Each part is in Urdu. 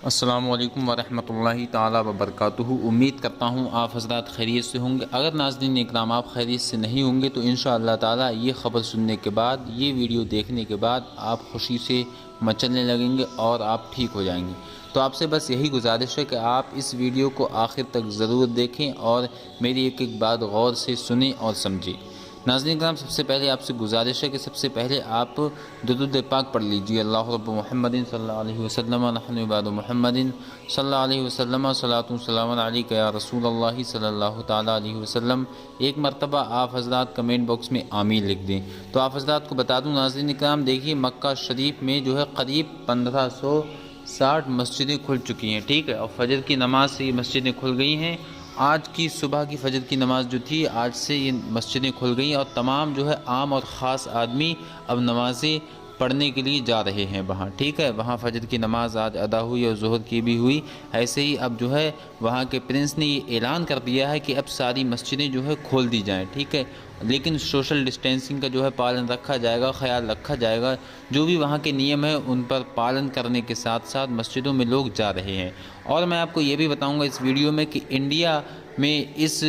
السلام علیکم ورحمۃ اللہ تعالی وبرکاتہ۔ امید کرتا ہوں آپ حضرات خیریت سے ہوں گے۔ اگر ناظرین اکرام آپ خیریت سے نہیں ہوں گے تو انشاءاللہ تعالی یہ خبر سننے کے بعد، یہ ویڈیو دیکھنے کے بعد آپ خوشی سے مچلنے لگیں گے اور آپ ٹھیک ہو جائیں گے۔ تو آپ سے بس یہی گزارش ہے کہ آپ اس ویڈیو کو آخر تک ضرور دیکھیں اور میری ایک ایک بات غور سے سنیں اور سمجھیں۔ ناظرین کرام، سب سے پہلے آپ سے گزارش ہے کہ سب سے پہلے آپ درود پاک پڑھ لیجیے۔ اللہ رب محمد صلی اللہ علیہ وسلم نحن عباد محمد صلی اللہ علیہ وسلم صلاۃ وسلام علیک یا رسول اللہ صلی اللہ تعالیٰ علیہ وسلم۔ ایک مرتبہ آپ حضرات کمنٹ باکس میں آمین لکھ دیں۔ تو آپ حضرات کو بتا دوں ناظرین کرام، دیکھیے مکہ شریف میں جو ہے قریب 1560 مسجدیں کھل چکی ہیں، ٹھیک ہے، اور فجر کی نماز سے یہ مسجدیں کھل گئی ہیں۔ آج کی صبح کی فجر کی نماز جو تھی، آج سے یہ مسجدیں کھل گئی اور تمام جو ہے عام اور خاص آدمی اب نمازیں پڑھنے کے لیے جا رہے ہیں وہاں، ٹھیک ہے۔ وہاں فجر کی نماز آج ادا ہوئی اور ظہر کی بھی ہوئی۔ ایسے ہی اب جو ہے وہاں کے پرنس نے یہ اعلان کر دیا ہے کہ اب ساری مسجدیں جو ہے کھول دی جائیں، ٹھیک ہے، لیکن سوشل ڈسٹینسنگ کا جو ہے پالن رکھا جائے گا، خیال رکھا جائے گا۔ جو بھی وہاں کے نیم ہیں ان پر پالن کرنے کے ساتھ ساتھ مسجدوں میں لوگ جا رہے ہیں۔ اور میں آپ کو یہ بھی بتاؤں گا اس ویڈیو میں کہ انڈیا میں اس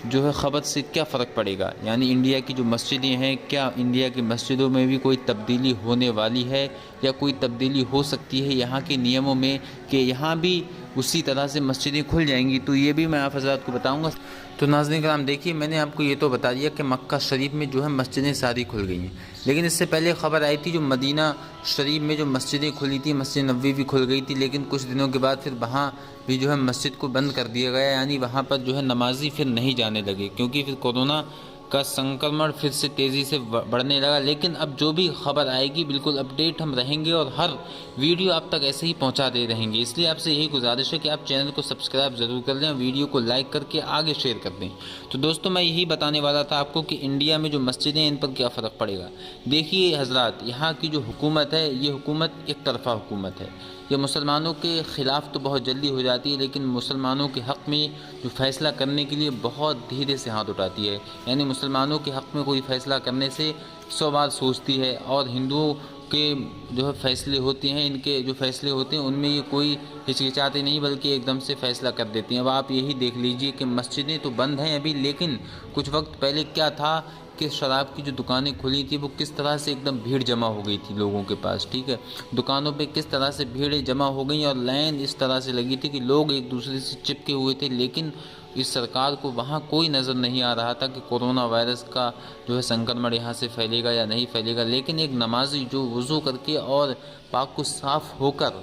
جو ہے خبر سے کیا فرق پڑے گا، یعنی انڈیا کی جو مسجدیں ہیں، کیا انڈیا کی مسجدوں میں بھی کوئی تبدیلی ہونے والی ہے یا کوئی تبدیلی ہو سکتی ہے یہاں کے نیموں میں، کہ یہاں بھی اسی طرح سے مسجدیں کھل جائیں گی، تو یہ بھی میں آپ حضرات کو بتاؤں گا۔ تو ناظرین کرام دیکھیے، میں نے آپ کو یہ تو بتا دیا کہ مکہ شریف میں جو ہے مسجدیں ساری کھل گئی ہیں، لیکن اس سے پہلے خبر آئی تھی جو مدینہ شریف میں جو مسجدیں کھلی تھی، مسجد نبوی بھی کھل گئی تھی، لیکن کچھ دنوں کے بعد پھر وہاں بھی جو ہے مسجد کو بند کر دیا گیا، یعنی وہاں پر جو ہے نمازی پھر نہیں جانے لگے، کیونکہ پھر کورونا کا سنکرمن پھر سے تیزی سے بڑھنے لگا۔ لیکن اب جو بھی خبر آئے گی بالکل اپڈیٹ ہم رہیں گے اور ہر ویڈیو آپ تک ایسے ہی پہنچاتے رہیں گے۔ اس لیے آپ سے یہی گزارش ہے کہ آپ چینل کو سبسکرائب ضرور کر لیں، ویڈیو کو لائک کر کے آگے شیئر کر دیں۔ تو دوستو، میں یہی بتانے والا تھا آپ کو کہ انڈیا میں جو مسجدیں ہیں ان پر کیا فرق پڑے گا۔ دیکھیے حضرات، یہاں کی جو حکومت ہے یہ حکومت ایک طرفہ حکومت ہے، یہ مسلمانوں کے خلاف تو بہت جلدی ہو جاتی ہے، لیکن مسلمانوں کے حق میں جو فیصلہ کرنے کے لیے بہت دھیرے سے ہاتھ اٹھاتی ہے، یعنی مسلمانوں کے حق میں کوئی فیصلہ کرنے سے 100 بار سوچتی ہے، اور ہندوؤں کے جو ہے فیصلے ہوتے ہیں، ان کے جو فیصلے ہوتے ہیں ان میں یہ کوئی ہچکچاتے نہیں بلکہ ایک دم سے فیصلہ کر دیتی ہیں۔ اب آپ یہی دیکھ لیجئے کہ مسجدیں تو بند ہیں ابھی، لیکن کچھ وقت پہلے کیا تھا کہ شراب کی جو دکانیں کھلی تھی وہ کس طرح سے ایک دم بھیڑ جمع ہو گئی تھی لوگوں کے پاس، ٹھیک ہے، دکانوں پہ کس طرح سے بھیڑیں جمع ہو گئیں اور لائن اس طرح سے لگی تھی کہ لوگ ایک دوسرے سے چپکے ہوئے تھے، لیکن اس سرکار کو وہاں کوئی نظر نہیں آ رہا تھا کہ کورونا وائرس کا جو ہے سنکرمن یہاں سے پھیلے گا یا نہیں پھیلے گا۔ لیکن ایک نمازی جو وضو کر کے اور پاک و صاف ہو کر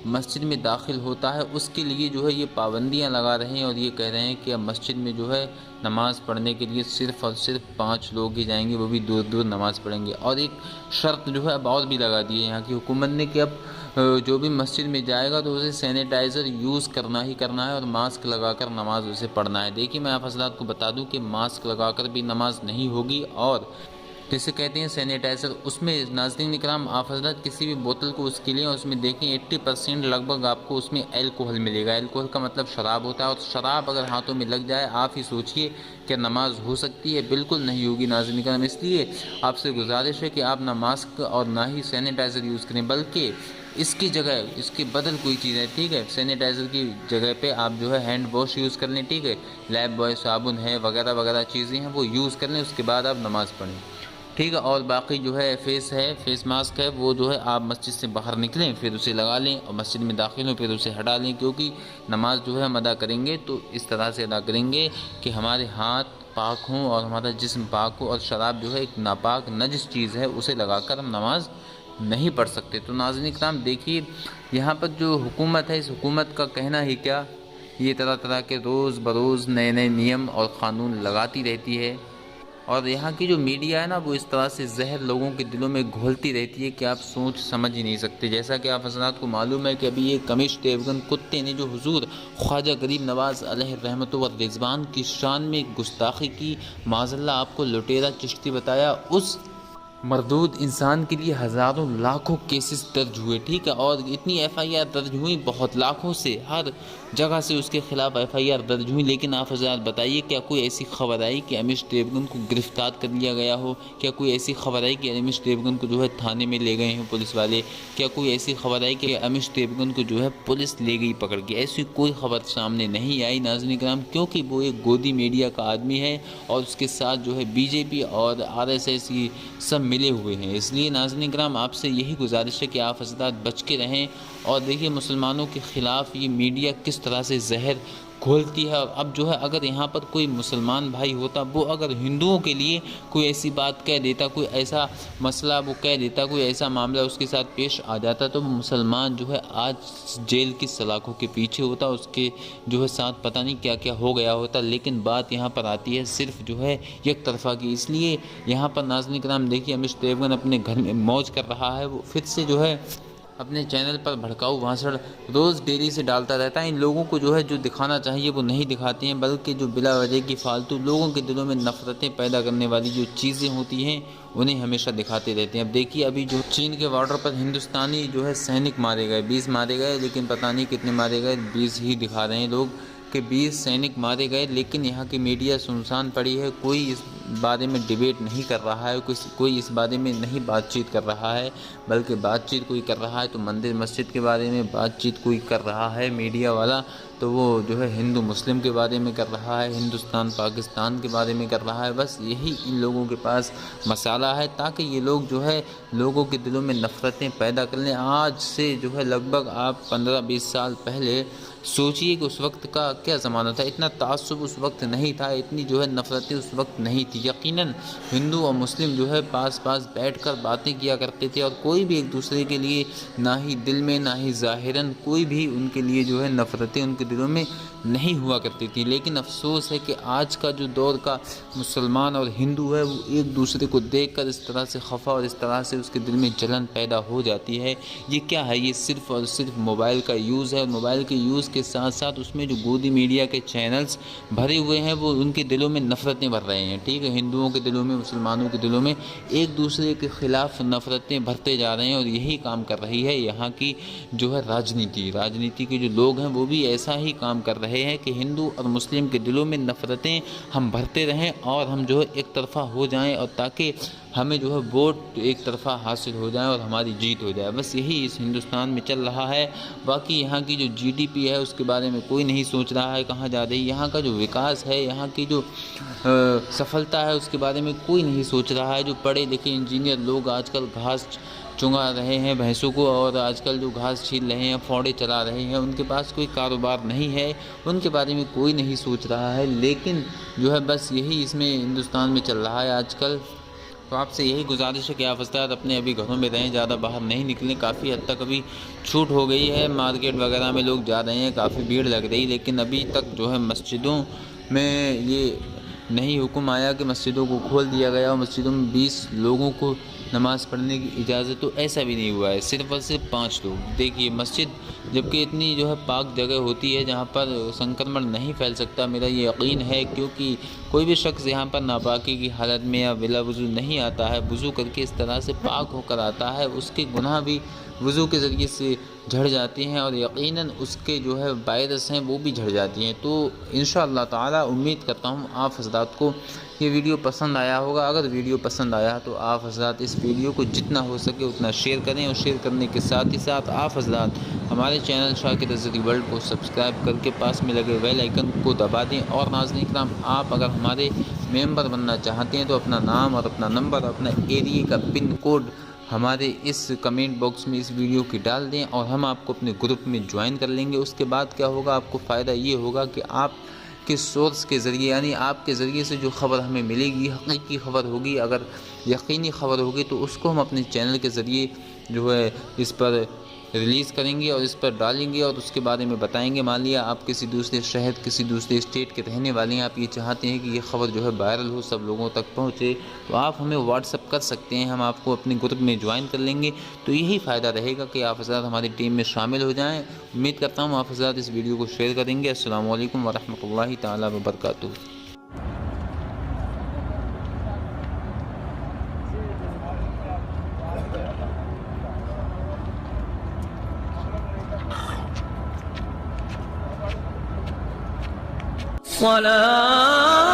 مسجد میں داخل ہوتا ہے، اس کے لیے جو ہے یہ پابندیاں لگا رہے ہیں اور یہ کہہ رہے ہیں کہ اب مسجد میں جو ہے نماز پڑھنے کے لیے صرف اور صرف 5 لوگ ہی جائیں گے، وہ بھی دور دور نماز پڑھیں گے۔ اور ایک شرط جو ہے اب اور بھی لگا دی ہے یہاں کی حکومت نے کہ اب جو بھی مسجد میں جائے گا تو اسے سینیٹائزر یوز کرنا ہی کرنا ہے اور ماسک لگا کر نماز اسے پڑھنا ہے۔ دیکھیے میں آپ حضرات کو بتا دوں کہ ماسک لگا کر بھی نماز نہیں ہوگی، اور جیسے کہتے ہیں سینیٹائزر، اس میں ناظرین اکرام آپ حضرات کسی بھی بوتل کو اس کے لیں، اس میں دیکھیں 80% لگ بھگ آپ کو اس میں الکوہل ملے گا۔ الکوہل کا مطلب شراب ہوتا ہے، اور شراب اگر ہاتھوں میں لگ جائے آپ ہی سوچئے کہ نماز ہو سکتی ہے؟ بالکل نہیں ہوگی ناظرین اکرام۔ اس لیے آپ سے گزارش ہے کہ آپ نہ ماسک اور نہ ہی سینیٹائزر یوز کریں، بلکہ اس کی جگہ اس کے بدل کوئی چیز ہے، ٹھیک ہے، سینیٹائزر کی جگہ پہ آپ جو ہے ہینڈ واش یوز کر لیں، ٹھیک ہے، لائف بوائے صابن ہے وغیرہ وغیرہ چیزیں ہیں وہ یوز کر لیں، اس کے بعد آپ نماز پڑھیں، ٹھیک ہے۔ اور باقی جو ہے فیس ماسک ہے وہ جو ہے آپ مسجد سے باہر نکلیں پھر اسے لگا لیں، اور مسجد میں داخل ہوں پھر اسے ہٹا لیں، کیونکہ نماز جو ہے ہم ادا کریں گے تو اس طرح سے ادا کریں گے کہ ہمارے ہاتھ پاک ہوں اور ہمارا جسم پاک ہو، اور شراب جو ہے ایک ناپاک نجس چیز ہے، اسے لگا کر ہم نماز نہیں پڑھ سکتے۔ تو ناظرین کرام دیکھیے یہاں پر جو حکومت ہے، اس حکومت کا کہنا ہی کیا، یہ طرح طرح کے روز بروز نئے نئے نیم اور قانون لگاتی رہتی ہے، اور یہاں کی جو میڈیا ہے نا وہ اس طرح سے زہر لوگوں کے دلوں میں گھولتی رہتی ہے کہ آپ سوچ سمجھ ہی نہیں سکتے۔ جیسا کہ آپ حضرات کو معلوم ہے کہ ابھی یہ کمش دیوگن کتے نے جو حضور خواجہ غریب نواز علیہ الرحمت و رضوان کی شان میں گستاخی کی، معاذ اللہ آپ کو لٹیرا چشتی بتایا، اس مردود انسان کے لیے ہزاروں لاکھوں کیسز درج ہوئے، ٹھیک ہے، اور اتنی ایف آئی آر درج ہوئی بہت لاکھوں سے، ہر جگہ سے اس کے خلاف ایف آئی آر درج ہوئی، لیکن آپ حضرات بتائیے کیا کوئی ایسی خبر آئی کہ امیش دیوگن کو گرفتار کر لیا گیا ہو؟ کیا کوئی ایسی خبر آئی کہ امیش دیوگن کو جو ہے تھانے میں لے گئے ہیں پولیس والے؟ کیا کوئی ایسی خبر آئی کہ امیش دیوگن کو جو ہے پولیس لے گئی پکڑ کے؟ ایسی کوئی خبر سامنے نہیں آئی ناظرین کرام، کیونکہ وہ ایک گودی میڈیا کا آدمی ہے اور اس کے ساتھ جو ہے بی جے پی اور آر ایس ایس کی سب ملے ہوئے ہیں۔ اس لیے ناظرین کرام آپ سے یہی گزارش ہے کہ آپ حضرات بچ کے رہیں، اور دیکھیے مسلمانوں کے خلاف یہ میڈیا کس طرح سے زہر گھولتی ہے۔ اور اب جو ہے اگر یہاں پر کوئی مسلمان بھائی ہوتا، وہ اگر ہندوؤں کے لیے کوئی ایسی بات کہہ دیتا، کوئی ایسا مسئلہ وہ کہہ دیتا، کوئی ایسا معاملہ اس کے ساتھ پیش آ جاتا، تو وہ مسلمان جو ہے آج جیل کی سلاخوں کے پیچھے ہوتا، اس کے جو ہے ساتھ پتہ نہیں کیا کیا ہو گیا ہوتا۔ لیکن بات یہاں پر آتی ہے صرف جو ہے یک طرفہ کی، اس لیے یہاں پر ناظرین کرام دیکھیے امیش دیوگن اپنے گھر میں موج کر رہا ہے، وہ پھر سے جو ہے اپنے چینل پر بھڑکاؤ بھانسڑ روز ڈیلی سے ڈالتا رہتا ہے۔ ان لوگوں کو جو ہے جو دکھانا چاہیے وہ نہیں دکھاتے ہیں، بلکہ جو بلا وجہ کی فالتو لوگوں کے دلوں میں نفرتیں پیدا کرنے والی جو چیزیں ہوتی ہیں انہیں ہمیشہ دکھاتے رہتے ہیں۔ اب دیکھیے ابھی جو چین کے بارڈر پر ہندوستانی جو ہے سینک مارے گئے، 20 مارے گئے، لیکن پتہ نہیں کتنے مارے گئے، 20 ہی دکھا رہے ہیں لوگ کہ 20 سینک مارے گئے، لیکن یہاں کی میڈیا سنسان پڑی ہے، کوئی اس بارے میں ڈیبیٹ نہیں کر رہا ہے، کوئی اس بارے میں نہیں بات چیت کر رہا ہے، بلکہ بات چیت کوئی کر رہا ہے تو مندر مسجد کے بارے میں بات چیت کوئی کر رہا ہے میڈیا والا، تو وہ جو ہے ہندو مسلم کے بارے میں کر رہا ہے، ہندوستان پاکستان کے بارے میں کر رہا ہے۔ بس یہی ان لوگوں کے پاس مسئلہ ہے، تاکہ یہ لوگ جو ہے لوگوں کے دلوں میں نفرتیں پیدا کر لیں۔ آج سے جو ہے لگ بھگ آپ 15-20 سال پہلے سوچئے کہ اس وقت کا کیا زمانہ تھا، اتنا تعصب اس وقت نہیں تھا، اتنی جو ہے نفرتیں اس وقت نہیں تھی۔ یقیناً ہندو اور مسلم جو ہے پاس پاس بیٹھ کر باتیں کیا کرتے تھے، اور کوئی بھی ایک دوسرے کے لیے نہ ہی دل میں نہ ہی ظاہراً کوئی بھی ان کے لیے جو ہے نفرتیں ان کے دلوں میں نہیں ہوا کرتی تھی۔ لیکن افسوس ہے کہ آج کا جو دور کا مسلمان اور ہندو ہے وہ ایک دوسرے کو دیکھ کر اس طرح سے خفا اور اس طرح سے اس کے دل میں جلن پیدا ہو جاتی ہے۔ یہ کیا ہے؟ یہ صرف اور صرف موبائل کا یوز ہے، اور موبائل کے یوز کے ساتھ ساتھ اس میں جو گودی میڈیا کے چینلز بھرے ہوئے ہیں وہ ان کے دلوں میں نفرتیں بھر رہے ہیں، ٹھیک ہے، ہندوؤں کے دلوں میں، مسلمانوں کے دلوں میں ایک دوسرے کے خلاف نفرتیں بھرتے جا رہے ہیں، اور یہی کام کر رہی ہے یہاں کی جو ہے راجنیتی کے جو لوگ ہیں وہ بھی ایسا ہی کام کر رہے ہیں کہ ہندو اور مسلم کے دلوں میں نفرتیں ہم بھرتے رہیں اور ہم جو ہے ایک طرفہ ہو جائیں، اور تاکہ ہمیں جو ہے ووٹ ایک طرفہ حاصل ہو جائیں اور ہماری جیت ہو جائے۔ بس یہی اس ہندوستان میں چل رہا ہے۔ باقی یہاں کی جو جی ڈی پی ہے اس کے بارے میں کوئی نہیں سوچ رہا ہے کہاں جا رہی، یہاں کا جو وکاس ہے، یہاں کی جو سفلتا ہے اس کے بارے میں کوئی نہیں سوچ رہا ہے۔ جو پڑھے لکھے انجینئر لوگ آج کل گھاس چنگا رہے ہیں بھینسوں کو، اور آج کل جو گھاس چھیل رہے ہیں، فوڑے چلا رہے ہیں، ان کے پاس کوئی کاروبار نہیں ہے، ان کے بارے میں کوئی نہیں سوچ رہا ہے۔ لیکن جو ہے بس یہی اس میں ہندوستان میں چل رہا ہے آج کل۔ تو آپ سے یہی گزارش ہے کہ آپ حضرات اپنے ابھی گھروں میں رہیں، زیادہ باہر نہیں نکلیں۔ کافی حد تک ابھی چھوٹ ہو گئی ہے، مارکیٹ وغیرہ میں لوگ جا رہے ہیں، کافی بھیڑ لگ رہی، لیکن ابھی تک جو ہے مسجدوں میں یہ نہیں حکم آیا کہ مسجدوں کو کھول دیا گیا اور مسجدوں میں 20 لوگوں کو نماز پڑھنے کی اجازت، تو ایسا بھی نہیں ہوا ہے، صرف اور صرف 5 لوگ۔ دیکھیے مسجد جبکہ اتنی جو ہے پاک جگہ ہوتی ہے جہاں پر سنکرمن نہیں پھیل سکتا، میرا یہ یقین ہے، کیونکہ کوئی بھی شخص یہاں پر ناپاکی کی حالت میں یا بلا وضو نہیں آتا ہے، وضو کر کے اس طرح سے پاک ہو کر آتا ہے، اس کے گناہ بھی وضو کے ذریعے سے جھڑ جاتی ہیں، اور یقیناً اس کے جو ہے وائرس ہیں وہ بھی جھڑ جاتی ہیں۔ تو انشاءاللہ تعالی امید کرتا ہوں آپ حضرات کو یہ ویڈیو پسند آیا ہوگا۔ اگر ویڈیو پسند آیا تو آپ حضرات اس ویڈیو کو جتنا ہو سکے اتنا شیئر کریں، اور شیئر کرنے کے ساتھ ہی ساتھ آپ حضرات ہمارے چینل شاکر رضوی ورلڈ کو سبسکرائب کر کے پاس میں لگے بیل آئیکن کو دبا دیں۔ اور ناظرین کرام آپ اگر ہمارے ممبر بننا چاہتے ہیں تو اپنا نام اور اپنا نمبر، اپنا ایریے کا پن کوڈ ہمارے اس کمنٹ باکس میں اس ویڈیو کی ڈال دیں، اور ہم آپ کو اپنے گروپ میں جوائن کر لیں گے۔ اس کے بعد کیا ہوگا، آپ کو فائدہ یہ ہوگا کہ آپ کے سورس کے ذریعے، یعنی آپ کے ذریعے سے جو خبر ہمیں ملے گی، حقیقی خبر ہوگی، اگر یقینی خبر ہوگی تو اس کو ہم اپنے چینل کے ذریعے جو ہے اس پر ریلیز کریں گے اور اس پر ڈالیں گے اور اس کے بارے میں بتائیں گے۔ مان لیا آپ کسی دوسرے شہر، کسی دوسرے اسٹیٹ کے رہنے والے ہیں، آپ یہ چاہتے ہیں کہ یہ خبر جو ہے وائرل ہو، سب لوگوں تک پہنچے، تو آپ ہمیں واٹس اپ کر سکتے ہیں، ہم آپ کو اپنے گروپ میں جوائن کر لیں گے۔ تو یہی فائدہ رہے گا کہ آپ حضرات ہماری ٹیم میں شامل ہو جائیں۔ امید کرتا ہوں آپ حضرات اس ویڈیو کو شیئر کریں گے۔ السلام علیکم ورحمۃ اللہ تعالیٰ وبرکاتہ۔ الصلاة